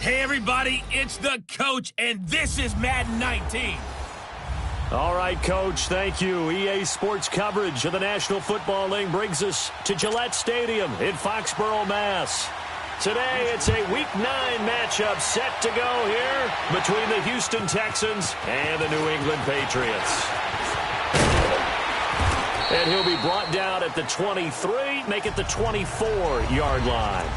Hey, everybody, it's the coach, and this is Madden 19. All right, Coach, thank you. EA Sports coverage of the National Football League brings us to Gillette Stadium in Foxborough, Mass. Today, it's a Week 9 matchup set to go here between the Houston Texans and the New England Patriots. And he'll be brought down at the 23, make it the 24-yard line.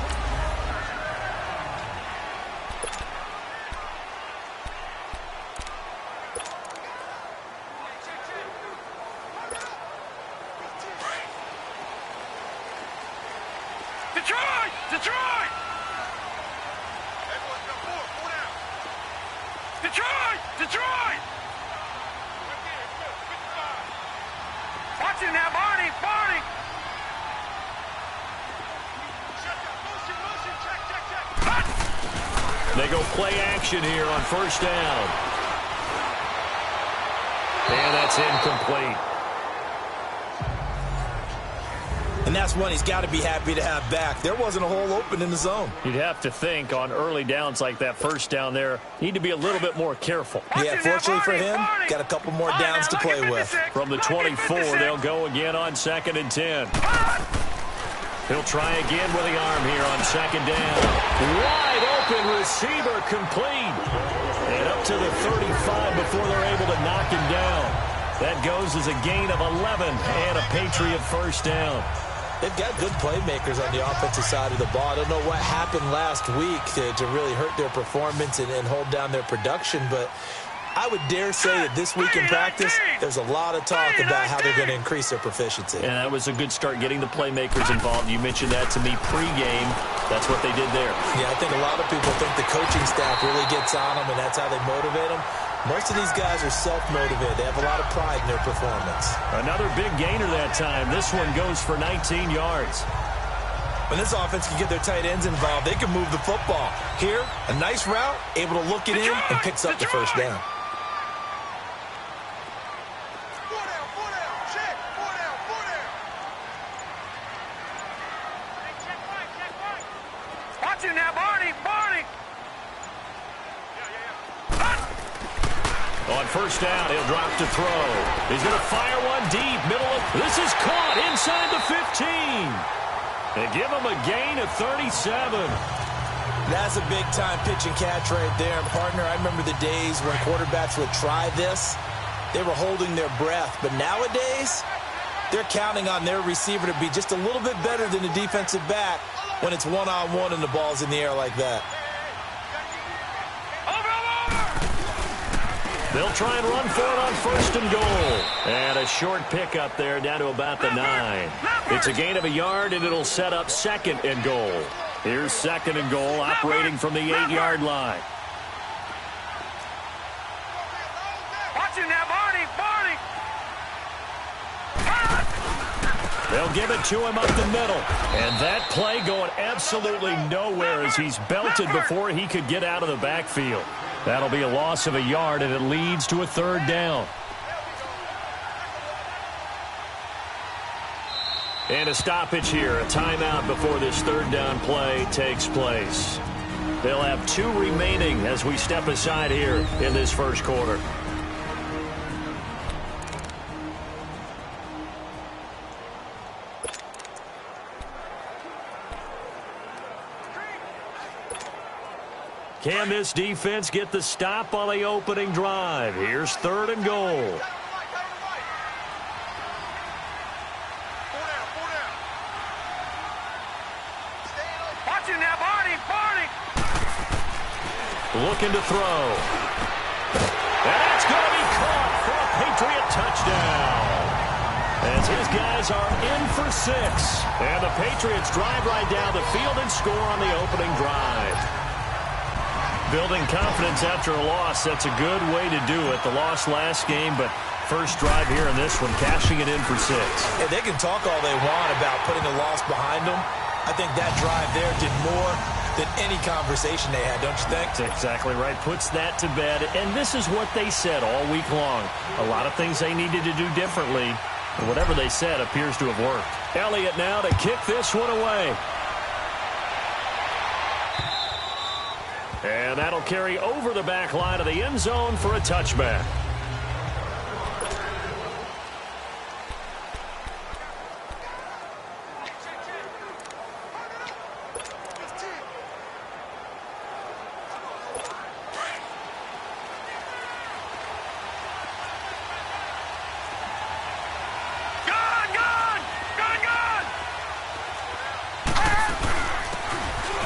Detroit! Watch it now, Barney! They go play action here on first down. And that's incomplete. And that's one he's got to be happy to have back. There wasn't a hole open in the zone. You'd have to think on early downs like that first down there, need to be a little bit more careful. Yeah, fortunately for him, got a couple more downs to play with. From the 24, they'll go again on 2nd and 10. He'll try again with the arm here on 2nd down. Wide open receiver complete. And up to the 35 before they're able to knock him down. That goes as a gain of 11 and a Patriot first down. They've got good playmakers on the offensive side of the ball. I don't know what happened last week to really hurt their performance and hold down their production, but I would dare say that this week in practice, there's a lot of talk about how they're going to increase their proficiency. And that was a good start getting the playmakers involved. You mentioned that to me pregame. That's what they did there. Yeah, I think a lot of people think the coaching staff really gets on them, and that's how they motivate them. Most of these guys are self-motivated. They have a lot of pride in their performance. Another big gainer that time. This one goes for 19 yards. When this offense can get their tight ends involved, they can move the football. Here, a nice route, able to look it in, and picks up the first down. Watch it now, Barney! On first down, he'll drop to throw. He's going to fire one deep, middle of... This is caught inside the 15. They give him a gain of 37. That's a big-time pitch and catch right there. And, partner, I remember the days when quarterbacks would try this. They were holding their breath. But nowadays, they're counting on their receiver to be just a little bit better than the defensive back when it's one-on-one and the ball's in the air like that. They'll try and run for it on 1st and goal. And a short pickup there down to about the 9. It's a gain of a yard, and it'll set up 2nd and goal. Here's 2nd and goal, operating from the 8-yard line. Watch it now, Barney! They'll give it to him up the middle. And that play going absolutely nowhere as he's belted before he could get out of the backfield. That'll be a loss of a yard, and it leads to a 3rd down. And a stoppage here, a timeout before this 3rd down play takes place. They'll have 2 remaining as we step aside here in this first quarter. Can this defense get the stop on the opening drive? Here's 3rd and goal. Watch it now, Barney! Looking to throw. And that's going to be caught for a Patriot touchdown. As his guys are in for 6. And the Patriots drive right down the field and score on the opening drive. Building confidence after a loss, that's a good way to do it. The loss last game, but first drive here in this one, cashing it in for 6. Yeah, they can talk all they want about putting a loss behind them. I think that drive there did more than any conversation they had, don't you think? That's exactly right. Puts that to bed. And this is what they said all week long. A lot of things they needed to do differently. And whatever they said appears to have worked. Elliott now to kick this one away. And that'll carry over the back line of the end zone for a touchback.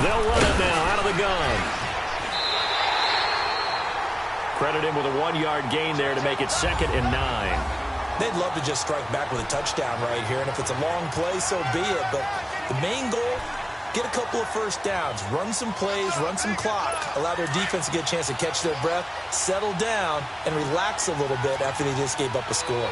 They'll run it now out of the gun. Credit him with a 1-yard gain there to make it 2nd and 9. They'd love to just strike back with a touchdown right here, and if it's a long play, so be it. But the main goal, get a couple of first downs, run some plays, run some clock, allow their defense to get a chance to catch their breath, settle down, and relax a little bit after they just gave up a score.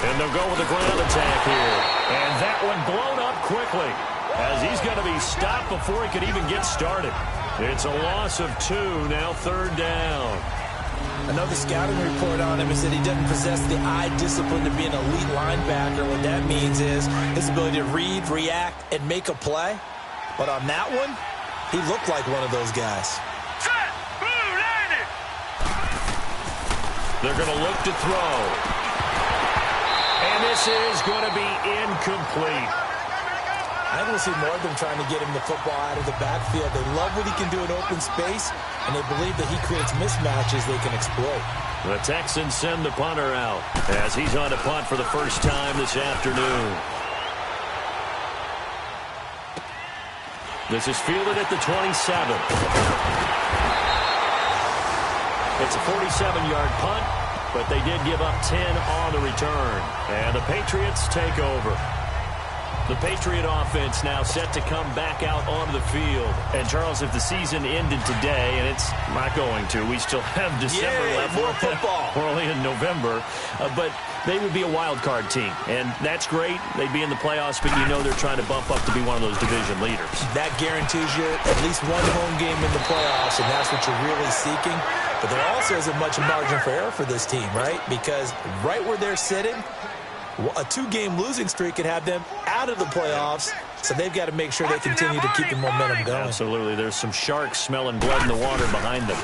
And they'll go with the ground attack here. And that one blown up quickly as he's going to be stopped before he could even get started. It's a loss of 2, now 3rd down. Another scouting report on him is that he doesn't possess the eye discipline to be an elite linebacker. What that means is his ability to read, react, and make a play. But on that one, he looked like one of those guys. They're going to look to throw. And this is going to be incomplete. I think we'll see more of them trying to get him the football out of the backfield. They love what he can do in open space, and they believe that he creates mismatches they can exploit. The Texans send the punter out as he's on to punt for the first time this afternoon. This is fielded at the 27. It's a 47-yard punt, but they did give up 10 on the return. And the Patriots take over. The Patriot offense now set to come back out onto the field. And, Charles, if the season ended today, and it's not going to, we still have December left. More football. We're only in November. But they would be a wild card team. And that's great. They'd be in the playoffs, but you know they're trying to bump up to be one of those division leaders. That guarantees you at least one home game in the playoffs, and that's what you're really seeking. But there also isn't much margin for error for this team, right? Because right where they're sitting, a 2-game losing streak could have them out of the playoffs, so they've got to make sure they continue to keep the momentum going. Absolutely. There's some sharks smelling blood in the water behind them.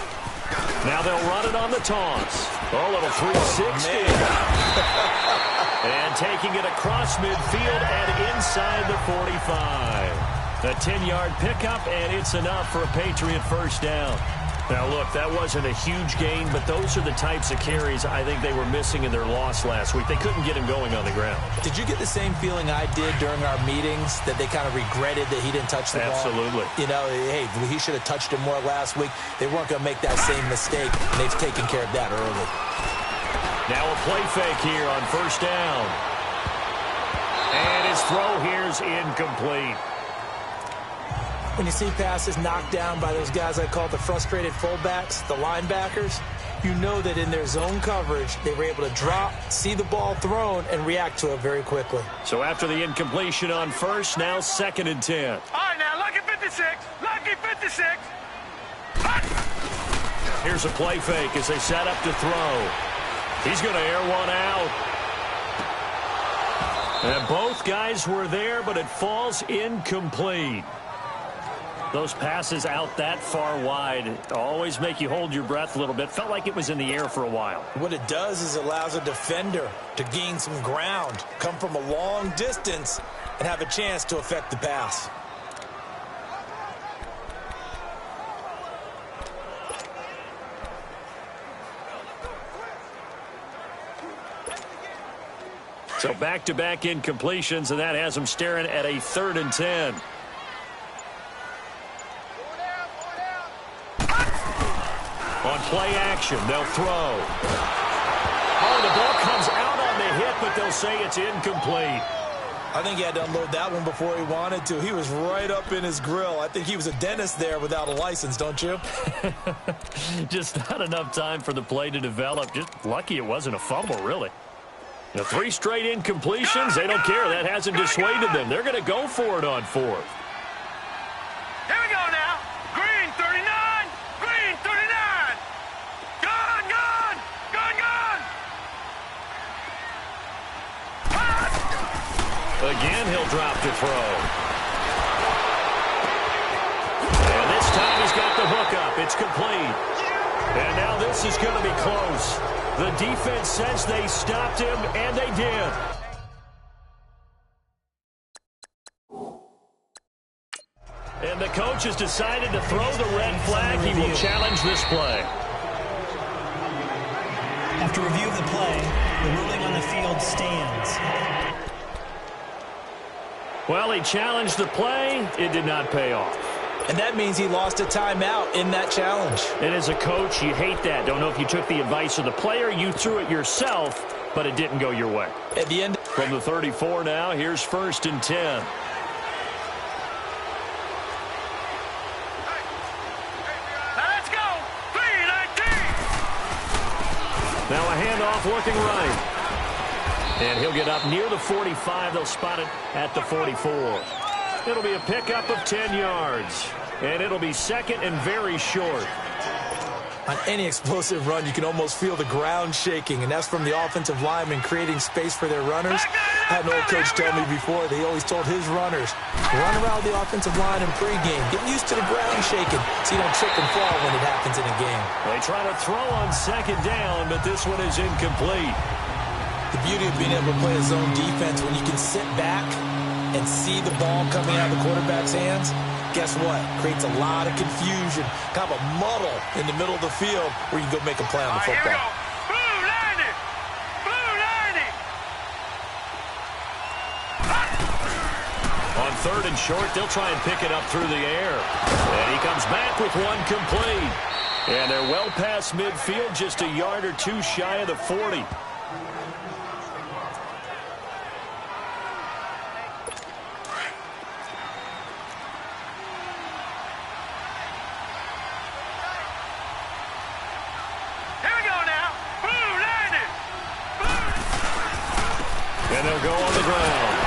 Now they'll run it on the toss. Oh, little 360. And taking it across midfield and inside the 45. A 10-yard pickup, and it's enough for a Patriot first down. Now, look, that wasn't a huge gain, but those are the types of carries I think they were missing in their loss last week. They couldn't get him going on the ground. Did you get the same feeling I did during our meetings, that they kind of regretted that he didn't touch the ball? Absolutely. You know, hey, he should have touched it more last week. They weren't going to make that same mistake, and they've taken care of that early. Now a play fake here on first down. And his throw here's incomplete. When you see passes knocked down by those guys I call the frustrated fullbacks, the linebackers, you know that in their zone coverage, they were able to drop, see the ball thrown, and react to it very quickly. So after the incompletion on first, now 2nd and 10. All right, now, lucky 56. Lucky 56. Here's a play fake as they set up to throw. He's going to air one out. And both guys were there, but it falls incomplete. Those passes out that far wide always make you hold your breath a little bit. Felt like it was in the air for a while. What it does is it allows a defender to gain some ground, come from a long distance, and have a chance to affect the pass. So back-to-back incompletions, and that has them staring at a 3rd and 10. On play action, they'll throw. Oh, the ball comes out on the hit, but they'll say it's incomplete. I think he had to unload that one before he wanted to. He was right up in his grill. I think he was a dentist there without a license, don't you? Just not enough time for the play to develop. Just lucky it wasn't a fumble, really. The 3 straight incompletions, they don't care. That hasn't dissuaded them. They're going to go for it on 4th. Here we go now. Green 39. Green 39. Gone, gone. Gone, gone. Again, he'll drop to throw. up. It's complete. And now this is going to be close. The defense says they stopped him, and they did. And the coach has decided to throw the red flag. He will challenge this play. After review of the play, the ruling on the field stands. Well, he challenged the play. It did not pay off. And that means he lost a timeout in that challenge. And as a coach, you hate that. Don't know if you took the advice of the player. You threw it yourself, but it didn't go your way. At the end. From the 34 now, here's 1st and 10. Let's go. 3-19. Now a handoff looking right. And he'll get up near the 45. They'll spot it at the 44. It'll be a pickup of 10 yards. And it'll be 2nd and very short. On any explosive run, you can almost feel the ground shaking, and that's from the offensive linemen creating space for their runners. I had an old coach tell me before, they always told his runners, run around the offensive line in pregame. Get used to the ground shaking so you don't trip and fall when it happens in a game. They try to throw on 2nd down, but this one is incomplete. The beauty of being able to play a zone defense when you can sit back and see the ball coming out of the quarterback's hands, guess what? Creates a lot of confusion, kind of a muddle in the middle of the field where you can go make a play on the football. Here we go. Blue 90. Blue 90. On 3rd and short, they'll try and pick it up through the air. And he comes back with one complete. And they're well past midfield, just a yard or two shy of the 40. And they'll go on the ground.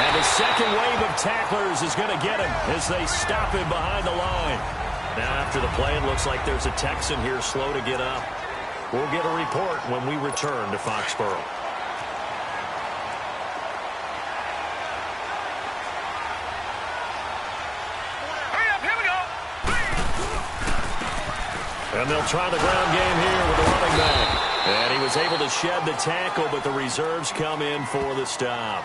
And the second wave of tacklers is going to get him as they stop him behind the line. Now after the play, it looks like there's a Texan here slow to get up. We'll get a report when we return to Foxborough. Hurry up, here we go. And they'll try the ground game here with the running back. And he was able to shed the tackle, but the reserves come in for the stop.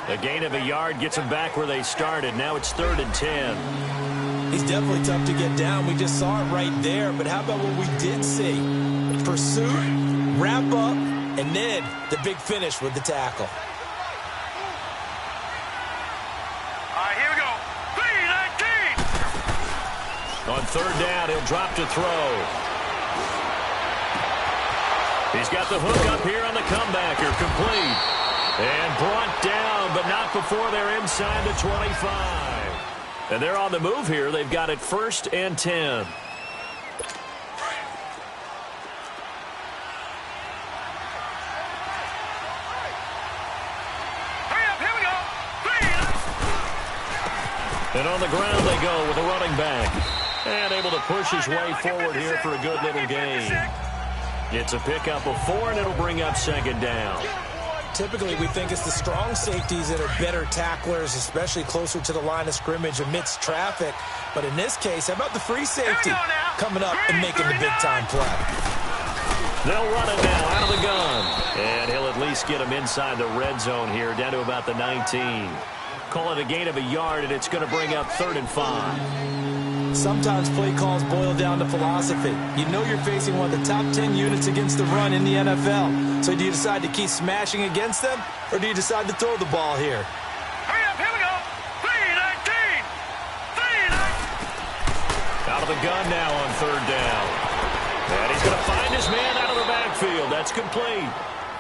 A gain of a yard gets them back where they started. Now it's 3rd and 10. He's definitely tough to get down. We just saw it right there. But how about what we did see? Pursuit, wrap up, and then the big finish with the tackle. All right, here we go. 3-19. On 3rd down, he'll drop to throw. He's got the hook up here on the comebacker, complete. And brought down, but not before they're inside the 25. And they're on the move here. They've got it 1st and 10. Hurry up, here we go. 3. And on the ground they go with a running back. And able to push his way forward here for a good little gain. It's a pickup of 4, and it'll bring up 2nd down. Typically, we think it's the strong safeties that are better tacklers, especially closer to the line of scrimmage amidst traffic. But in this case, how about the free safety coming up and making the big-time play? They'll run it now out of the gun. And he'll at least get him inside the red zone here, down to about the 19. Call it a gain of a yard, and it's going to bring up 3rd and 5. Sometimes play calls boil down to philosophy. You know you're facing one of the top 10 units against the run in the NFL. So do you decide to keep smashing against them, or do you decide to throw the ball here? Hurry up, here we go. 3-19. 3-19. Out of the gun now on 3rd down. And he's going to find his man out of the backfield. That's complete.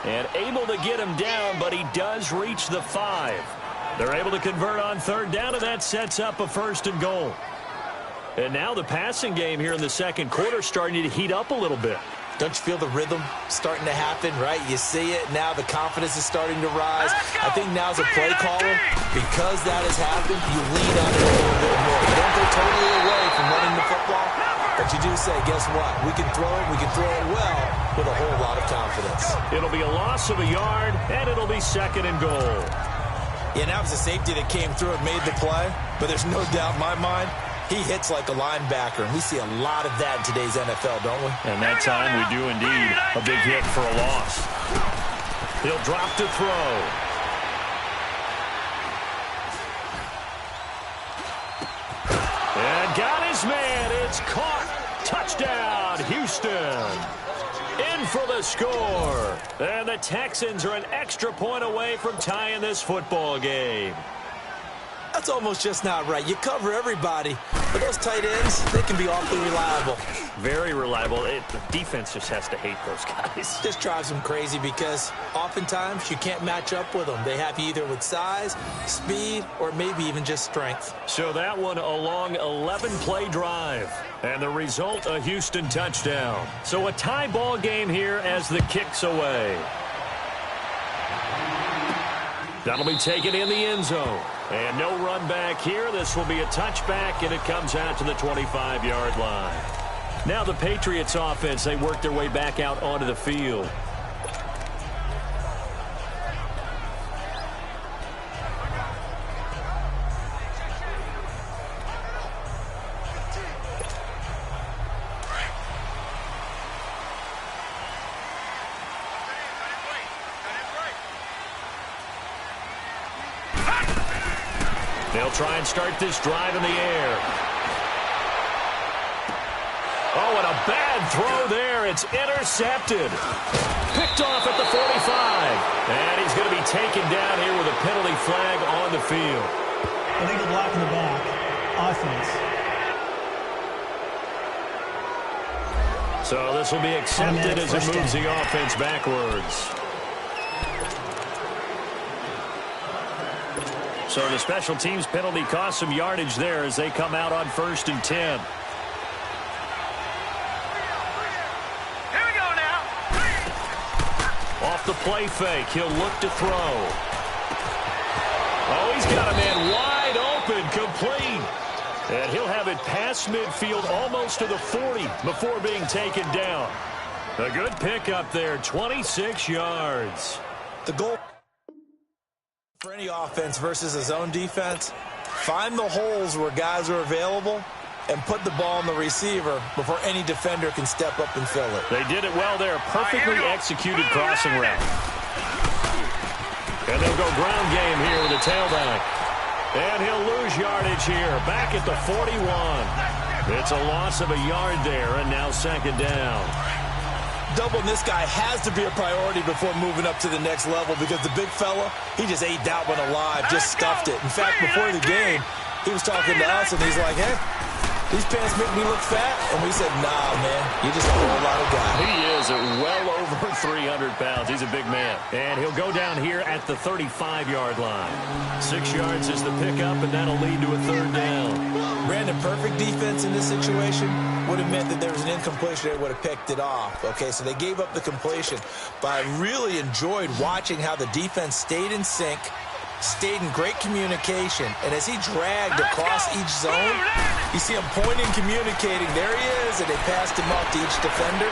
And able to get him down, but he does reach the 5. They're able to convert on 3rd down, and that sets up a 1st and goal. And now the passing game here in the second quarter starting to heat up a little bit. Don't you feel the rhythm starting to happen, right? You see it now. The confidence is starting to rise. I think now's a play caller. Because that has happened, you lean on it a little bit more. You don't go totally away from running the football, but you do say, guess what? We can throw it. We can throw it well with a whole lot of confidence. It'll be a loss of a yard, and it'll be 2nd and goal. Yeah, that was a safety that came through and made the play, but there's no doubt in my mind, He hits like a linebacker, and we see a lot of that in today's NFL, don't we? And that time we do indeed a big hit for a loss. He'll drop to throw. And got his man. It's caught. Touchdown, Houston. In for the score. And the Texans are an extra point away from tying this football game. That's almost just not right. You cover everybody, but those tight ends, they can be awfully reliable. Very reliable. The defense just has to hate those guys. Just drives them crazy because oftentimes you can't match up with them. They have you either with size, speed, or maybe even just strength. So that one a long 11-play drive. And the result, a Houston touchdown. So a tie ball game here as the kick's away. That'll be taken in the end zone. And no run back here. This will be a touchback, and it comes out to the 25-yard line. Now the Patriots offense, they work their way back out onto the field. They'll try and start this drive in the air. Oh, and a bad throw there. It's intercepted. Picked off at the 45. And he's going to be taken down here with a penalty flag on the field. Illegal block in the back. Offense. So this will be accepted as it moves the offense backwards. So the special teams penalty cost some yardage there as they come out on 1st and 10. Here we go now. Off the play fake, he'll look to throw. Oh, he's got a man wide open, complete. And he'll have it past midfield almost to the 40 before being taken down. A good pickup there, 26 yards. The goal for any offense versus a zone defense, find the holes where guys are available and put the ball on the receiver before any defender can step up and fill it. They did it well there. Perfectly executed crossing route. And they'll go ground game here with a tailback. And he'll lose yardage here. Back at the 41. It's a loss of a yard there, and now 2nd down. Doubling this guy has to be a priority before moving up to the next level because the big fella, he just ate that one alive, just stuffed it. In fact, before the game, he was talking to us, and he's like, hey, these pants make me look fat. And we said, nah, man, you just a whole lot of guy. He is at well over 300 pounds. He's a big man. And he'll go down here at the 35-yard line. 6 yards is the pickup, and that'll lead to a 3rd down. Brandon, perfect defense in this situation would have meant that there was an incompletion. They would have picked it off. Okay, so they gave up the completion. But I really enjoyed watching how the defense stayed in sync, stayed in great communication, and as he dragged across each zone, you see him pointing, communicating. There he is, and they passed him off to each defender.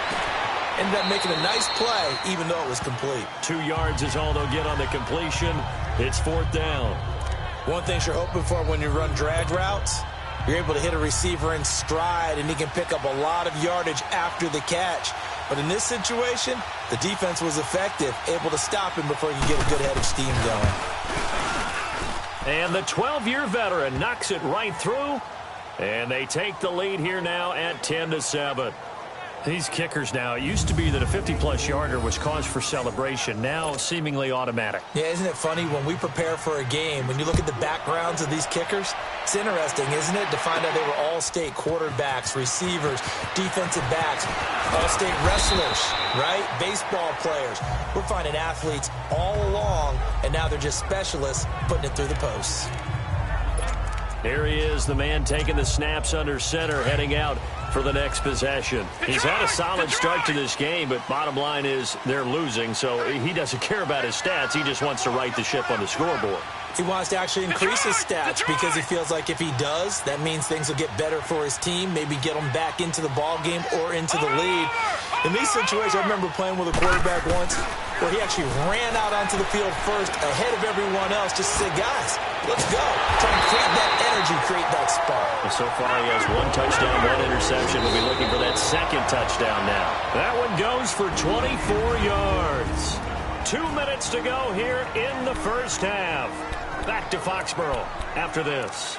Ended up making a nice play, even though it was complete. 2 yards is all they'll get on the completion. It's 4th down. One thing you're hoping for when you run drag routes, you're able to hit a receiver in stride, and he can pick up a lot of yardage after the catch. But in this situation, the defense was effective, able to stop him before he could get a good head of steam going. And the 12-year veteran knocks it right through, and they take the lead here now at 10-7. These kickers now, it used to be that a 50-plus yarder was cause for celebration, now seemingly automatic. Yeah, isn't it funny when we prepare for a game, when you look at the backgrounds of these kickers, it's interesting, isn't it, to find out they were all-state quarterbacks, receivers, defensive backs, all-state wrestlers, right? Baseball players. We're finding athletes all along, and now they're just specialists putting it through the posts. Here he is, the man taking the snaps under center, heading out for the next possession. He's had a solid start to this game, but bottom line is they're losing, so he doesn't care about his stats. He just wants to right the ship on the scoreboard. He wants to actually increase his stats because he feels like if he does, that means things will get better for his team, maybe get them back into the ball game or into the lead. In these situations, I remember playing with a quarterback once. where he actually ran out onto the field first ahead of everyone else just to say, guys, let's go. Try and create that energy, create that spark. Well, so far he has 1 touchdown, 1 interception. We'll be looking for that second touchdown now. That one goes for 24 yards. 2 minutes to go here in the first half. Back to Foxborough after this.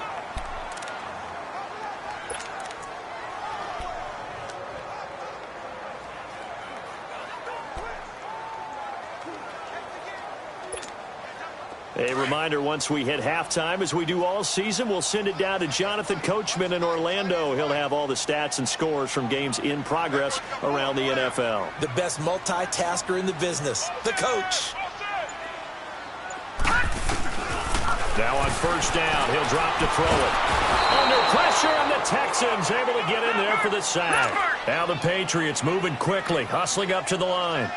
A reminder, once we hit halftime, as we do all season, we'll send it down to Jonathan Coachman in Orlando. He'll have all the stats and scores from games in progress around the NFL. The best multitasker in the business, the coach. Now on first down, he'll drop to throw it. Under pressure, and the Texans able to get in there for the sack. Now the Patriots moving quickly, hustling up to the line.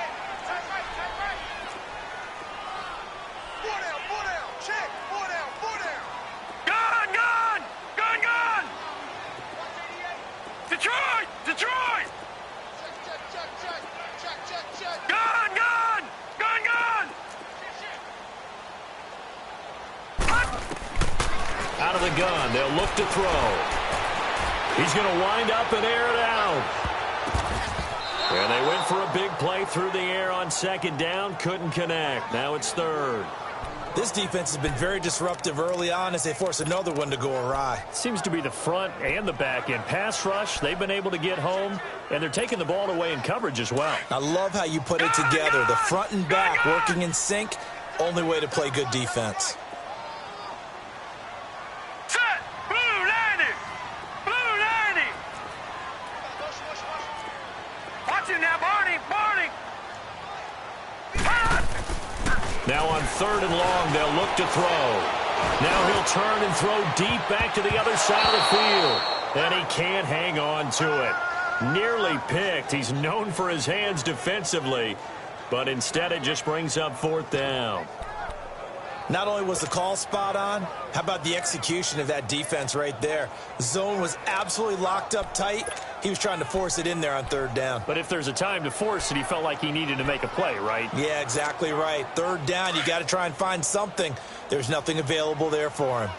Out of the gun, they'll look to throw. He's going to wind up and air it out. And they went for a big play through the air on second down, couldn't connect. Now it's third. This defense has been very disruptive early on as they force another one to go awry. Seems to be the front and the back end. Pass rush, they've been able to get home, and they're taking the ball away in coverage as well. I love how you put it together. The front and back working in sync, only way to play good defense. Now on third and long, they'll look to throw. Now he'll turn and throw deep back to the other side of the field. And he can't hang on to it. Nearly picked. He's known for his hands defensively. But instead it just brings up fourth down. Not only was the call spot on, how about the execution of that defense right there? The zone was absolutely locked up tight. He was trying to force it in there on third down. But if there's a time to force it, he felt like he needed to make a play, right? Yeah, exactly right. Third down, you got to try and find something. There's nothing available there for him.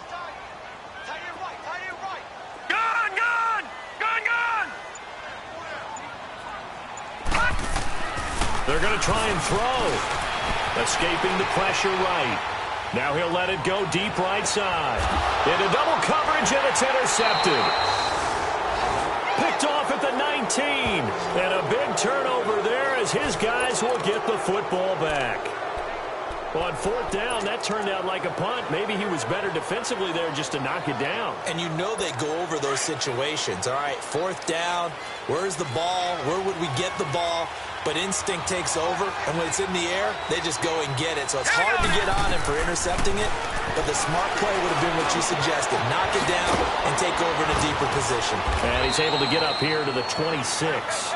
They're going to try and throw. Escaping the pressure right. Now he'll let it go deep right side. Into double coverage, and it's intercepted. Picked off at the 19. And a big turnover there as his guys will get the football back. On fourth down, that turned out like a punt. Maybe he was better defensively there just to knock it down. And you know they go over those situations. All right, fourth down, where's the ball? Where would we get the ball? But instinct takes over, and when it's in the air, they just go and get it. So it's hard to get on him for intercepting it, but the smart play would have been what you suggested. Knock it down and take over in a deeper position. And he's able to get up here to the 26.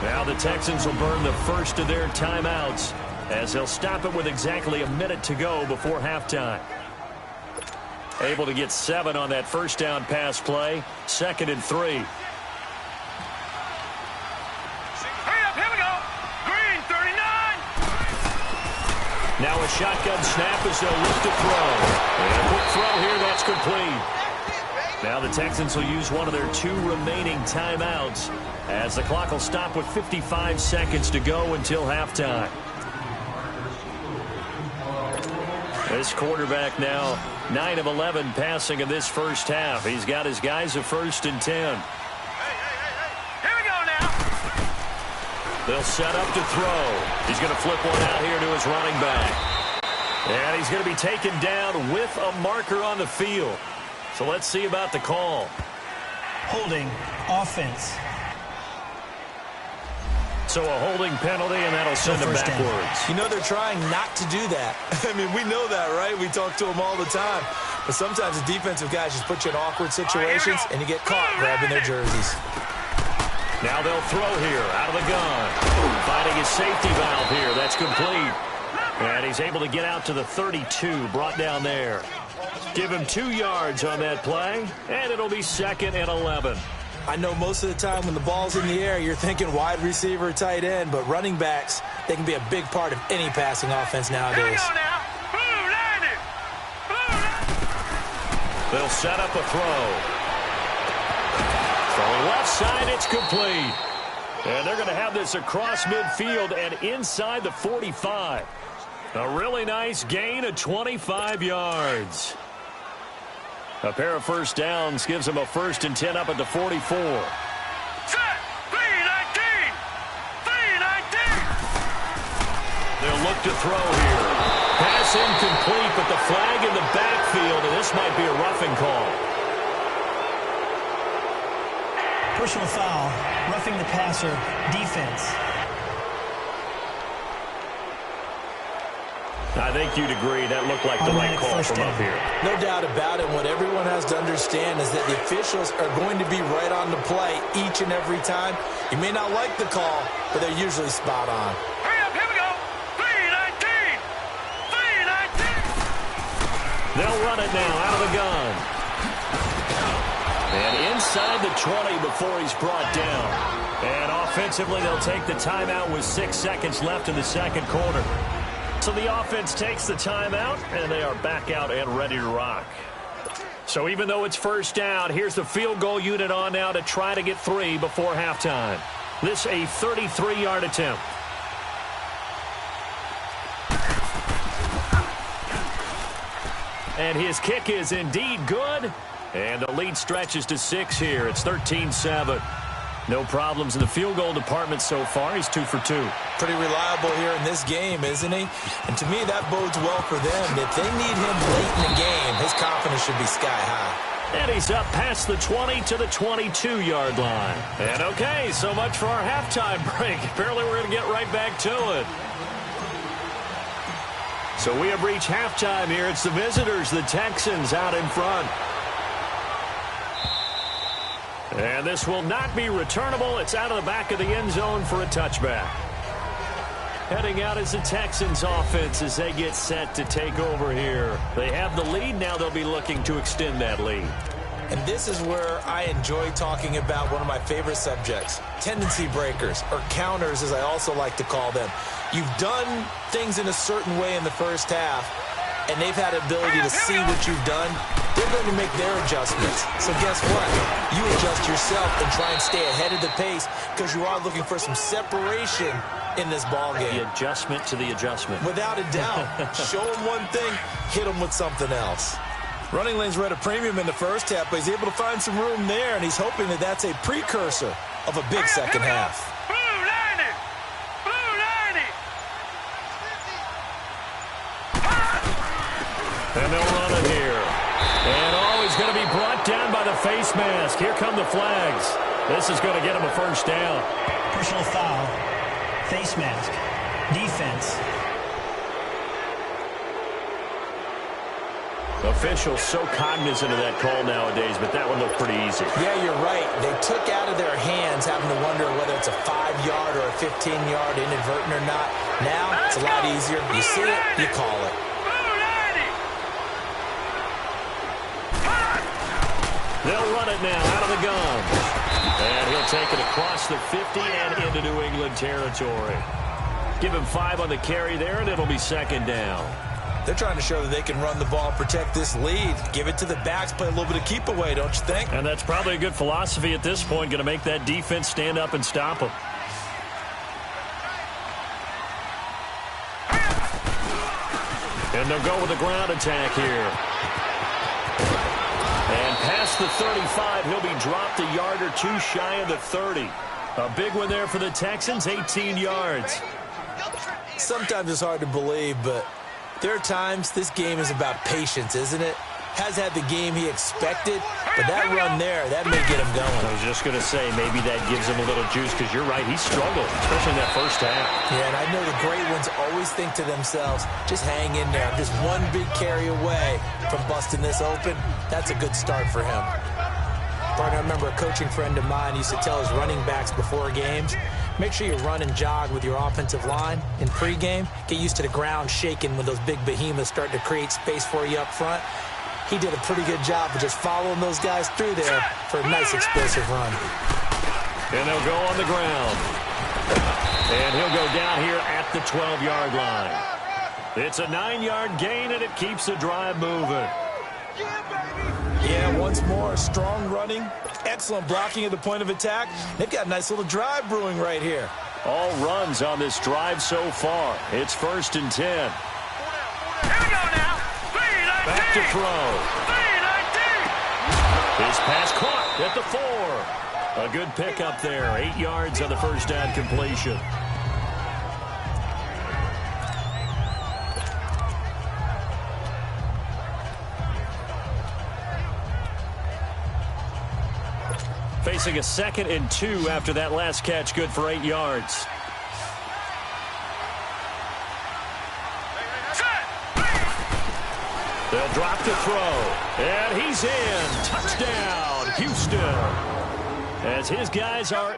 Now the Texans will burn the first of their timeouts as they'll stop it with exactly a minute to go before halftime. Able to get 7 on that first down pass play. 2nd and 3. Now a shotgun snap as they'll look to throw. And a quick throw here, that's complete. Now the Texans will use one of their 2 remaining timeouts as the clock will stop with 55 seconds to go until halftime. This quarterback now 9 of 11 passing in this first half. He's got his guys a 1st and 10. They'll set up to throw. He's going to flip one out here to his running back. And he's going to be taken down with a marker on the field. So let's see about the call. Holding offense. So a holding penalty, and that'll send him backwards. You know they're trying not to do that. I mean, we know that, right? We talk to them all the time. But sometimes the defensive guys just put you in awkward situations, and you get caught grabbing their jerseys. Now they'll throw here out of the gun. Finding his safety valve here. That's complete. And he's able to get out to the 32. Brought down there. Give him 2 yards on that play. And it'll be 2nd and 11. I know most of the time when the ball's in the air, you're thinking wide receiver, tight end. But running backs, They can be a big part of any passing offense Here we nowadays. go now. Blue 90. They'll set up a throw. From left side, it's complete. And they're going to have this across midfield and inside the 45. A really nice gain of 25 yards. A pair of first downs gives them a 1st and 10 up at the 44. Set. 3-19. 3-19. They'll look to throw here. Pass incomplete, but the flag in the backfield, and this might be a roughing call. Personal foul, roughing the passer, defense. I think you'd agree that looked like the right call from up here. No doubt about it. What everyone has to understand is that the officials are going to be right on the play each and every time. You may not like the call, but they're usually spot on. Hurry up, here we go. 3-19. 3-19. They'll run it now out of the gun. And inside the 20 before he's brought down. And offensively, they'll take the timeout with 6 seconds left in the second quarter. So the offense takes the timeout, and they are back out and ready to rock. So even though it's first down, here's the field goal unit on now to try to get 3 before halftime. This a 33-yard attempt. And his kick is indeed good. And the lead stretches to 6 here. It's 13-7. No problems in the field goal department so far. He's 2 for 2. Pretty reliable here in this game, isn't he? And to me, that bodes well for them. If they need him late in the game, his confidence should be sky high. And he's up past the 20 to the 22-yard line. And okay, so much for our halftime break. Apparently we're going to get right back to it. So we have reached halftime here. It's the visitors, the Texans, out in front. And this will not be returnable. It's out of the back of the end zone for a touchback. Heading out is the Texans offense as they get set to take over here. They have the lead. Now they'll be looking to extend that lead. And this is where I enjoy talking about one of my favorite subjects, tendency breakers, or counters as I also like to call them. You've done things in a certain way in the first half, and they've had the ability to see what you've done. They're going to make their adjustments. So guess what? You adjust yourself and try and stay ahead of the pace because you are looking for some separation in this ball game. The adjustment to the adjustment. Without a doubt. Show them one thing, hit them with something else. Running lanes were at a premium in the first half, but he's able to find some room there, and he's hoping that that's a precursor of a big second half. Blue 90. Blue 90. And they'll run it here. And he's going to be brought down by the face mask. Here come the flags. This is going to get him a first down. Personal foul, face mask, defense. Officials so cognizant of that call nowadays, but that one looked pretty easy. Yeah, you're right. They took out of their hands having to wonder whether it's a 5-yard or a 15-yard inadvertent or not. Now, it's a lot easier. You see it, you call it. They'll run it now out of the gun. And he'll take it across the 50 and into New England territory. Give him 5 on the carry there, and it'll be second down. They're trying to show that they can run the ball, protect this lead. Give it to the backs, play a little bit of keep away, don't you think? And that's probably a good philosophy at this point, going to make that defense stand up and stop them. And they'll go with the ground attack here. And past the 35, he'll be dropped a yard or two shy of the 30. A big one there for the Texans, 18 yards. Sometimes it's hard to believe, but there are times this game is about patience, isn't it? Has had the game he expected, but that run there, that may get him going. I was just going to say, maybe that gives him a little juice, because you're right, he struggled, especially in that first half. Yeah, and I know the great ones always think to themselves, just hang in there. I'm just one big carry away from busting this open. That's a good start for him. Partner, I remember a coaching friend of mine used to tell his running backs before games, make sure you run and jog with your offensive line in pregame. Get used to the ground shaking when those big behemoths start to create space for you up front. He did a pretty good job of just following those guys through there for a nice explosive run. And they'll go on the ground. And he'll go down here at the 12-yard line. It's a 9-yard gain, and it keeps the drive moving. Yeah, once more, strong running, excellent blocking at the point of attack. They've got a nice little drive brewing right here. All runs on this drive so far. It's 1st and 10. Here we go now. 3-19. Back to throw. 3-19. His pass caught at the 4. A good pickup there. 8 yards on the first down completion. Facing a 2nd and 2 after that last catch, good for 8 yards. They'll drop the throw, and he's in. Touchdown, Houston. As his guys are